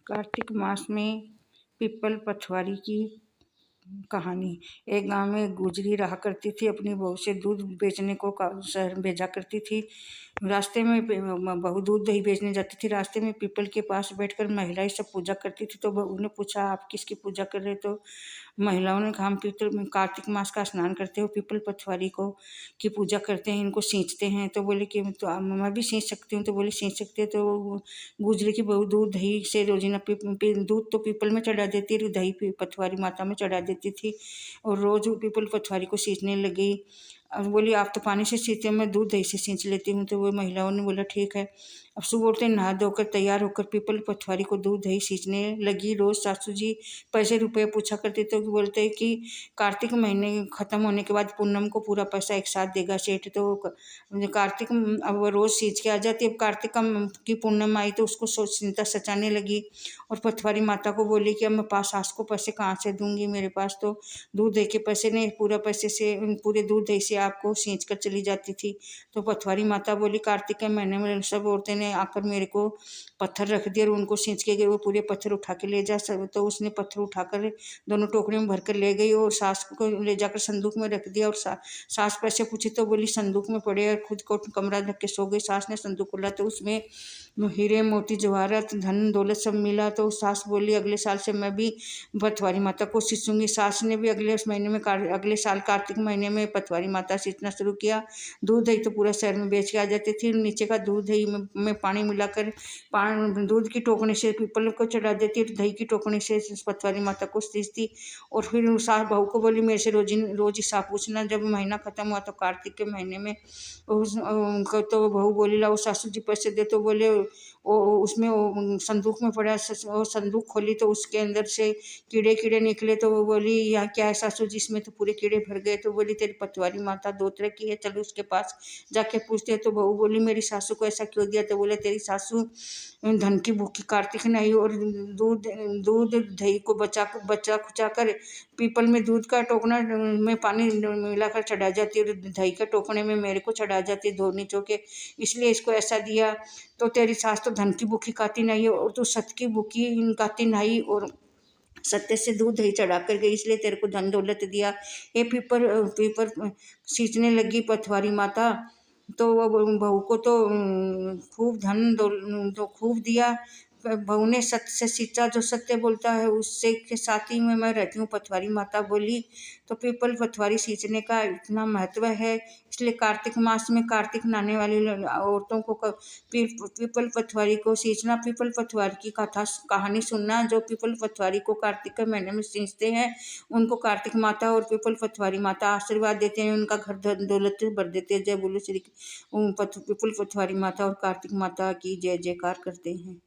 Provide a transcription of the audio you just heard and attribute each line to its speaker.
Speaker 1: कार्तिक मास में पीपल पथवारी की कहानी। एक गांव में गुजरी रहा करती थी। अपनी बहू से दूध बेचने को शहर भेजा करती थी। रास्ते में बहू दूध दही बेचने जाती थी। रास्ते में पीपल के पास बैठकर महिलाएं सब पूजा करती थी। तो बहू ने पूछा, आप किसकी पूजा कर रहे? तो महिलाओं ने कहा, हम कार्तिक मास का स्नान करते हो, पीपल पथवारी को की पूजा करते हैं, इनको सींचते हैं। तो बोले कि तो मैं भी सींच सकती हूँ। तो बोले सींच सकते हैं। तो गुजरी की बहू दूध दही से रोजाना दूध तो पीपल में चढ़ा देती थी, दही पथवारी माता में चढ़ा देती थी और रोज पीपल पथवारी को सींचने लगी। और बोली, आप तो पानी से सींचते हो, मैं दूध दही से सींच लेती हूँ। तो वो महिलाओं ने बोला, ठीक है। अब सुबह उठते नहा धोकर तैयार होकर पीपल पथवारी को दूध दही सींचने लगी। रोज सासू जी पैसे रुपये पूछा करते थे। बोलते कि कार्तिक महीने खत्म होने के बाद पूनम को पूरा पैसा एक साथ देगा सेठ। तो कार्तिक अब वो रोज सींच के आ जाती। अब कार्तिक की पूनम आई तो उसको चिंता सचाने लगी और पथवारी माता को बोली कि अब मैं पास सास को पैसे कहाँ से दूंगी, मेरे पास तो दूध दही के पैसे नहीं, पूरे दूध दही से आपको सींच कर चली जाती थी। तो पथवारी माता बोली, कार्तिक के महीने में सब औरतें ने आकर मेरे को पत्थर रख दिए और उनको सींच के गए, वो पूरे पत्थर उठा के ले जा। तो उसने पत्थर उठाकर दोनों टोकरी में भरकर ले गई और सास को ले जाकर संदूक में रख दिया। और सास पैसे पूछी तो बोली संदूक में पड़े, और खुद को कमरा ढक के सो गई। सास ने संदूक खोला तो उसमें हीरे मोती जवाहरात धन दौलत सब मिला। तो सास बोली, अगले साल से मैं भी पथवारी माता को सींचूंगी। सास ने भी अगले साल कार्तिक महीने में पथवारी माता सींचना शुरू किया। दूध दही तो पूरा शहर में बेच के आ जाती थी। नीचे का दूध दही में पानी मिलाकर दूध की टोकनी से पीपल को चढ़ा देती, दही की टोकनी से पथवारी माता को सींचती। और फिर सास बहू को बोली, मेरे से रोज हिसाब पूछना। जब महीना खत्म हुआ तो कार्तिक के महीने में तो बहू बोली, लाओ सासू जी पैसे दे। तो बोले उसमें संदूक में पड़ा। वो संदूक खोली तो उसके अंदर से कीड़े निकले। तो वो बोली, यहाँ क्या है सासू जी, इसमें तो पूरे कीड़े भर गए। तो बोली, तेरी पथवारी माता दो तरह की है, चलो उसके पास जाके पूछते हैं। तो बहू बोली, मेरी सासू को ऐसा क्यों दिया? तो बोले, तेरी सासू धन की भूखी कार्तिक नहीं और दूध दही को बचा खुचा कर पीपल में दूध का टोकना में पानी मिलाकर चढ़ा जाती है और दही के टोकने में मेरे को चढ़ा जाती है धोनी चौके, इसलिए इसको ऐसा दिया। तो तेरी सास तो धन की भूखी खाती नहीं और तो सत की भूखी खाती नहीं और सत्य से दूध दही चढ़ा कर गई, इसलिए तेरे को धन दौलत दिया। ये पीपर सींचने लगी पथवारी माता। तो वो बहू को तो खूब तो खूब दिया। बहू ने सत्य से सींचा, जो सत्य बोलता है उससे के साथ ही में मैं रहती हूँ, पथवारी माता बोली। तो पीपल पथवारी सींचने का इतना महत्व है, इसलिए कार्तिक मास में कार्तिक नहाने वाली औरतों को पीपल पथवारी को सींचना, पीपल पथवारी की कहानी सुनना। जो पीपल पथवारी को कार्तिक के महीने में सींचते हैं उनको कार्तिक माता और पीपल पथवारी माता आशीर्वाद देते हैं, उनका घर धन दौलत से भर देते हैं। जय बोलो श्री पीपल पथवारी माता और कार्तिक माता की जय जयकार करते हैं।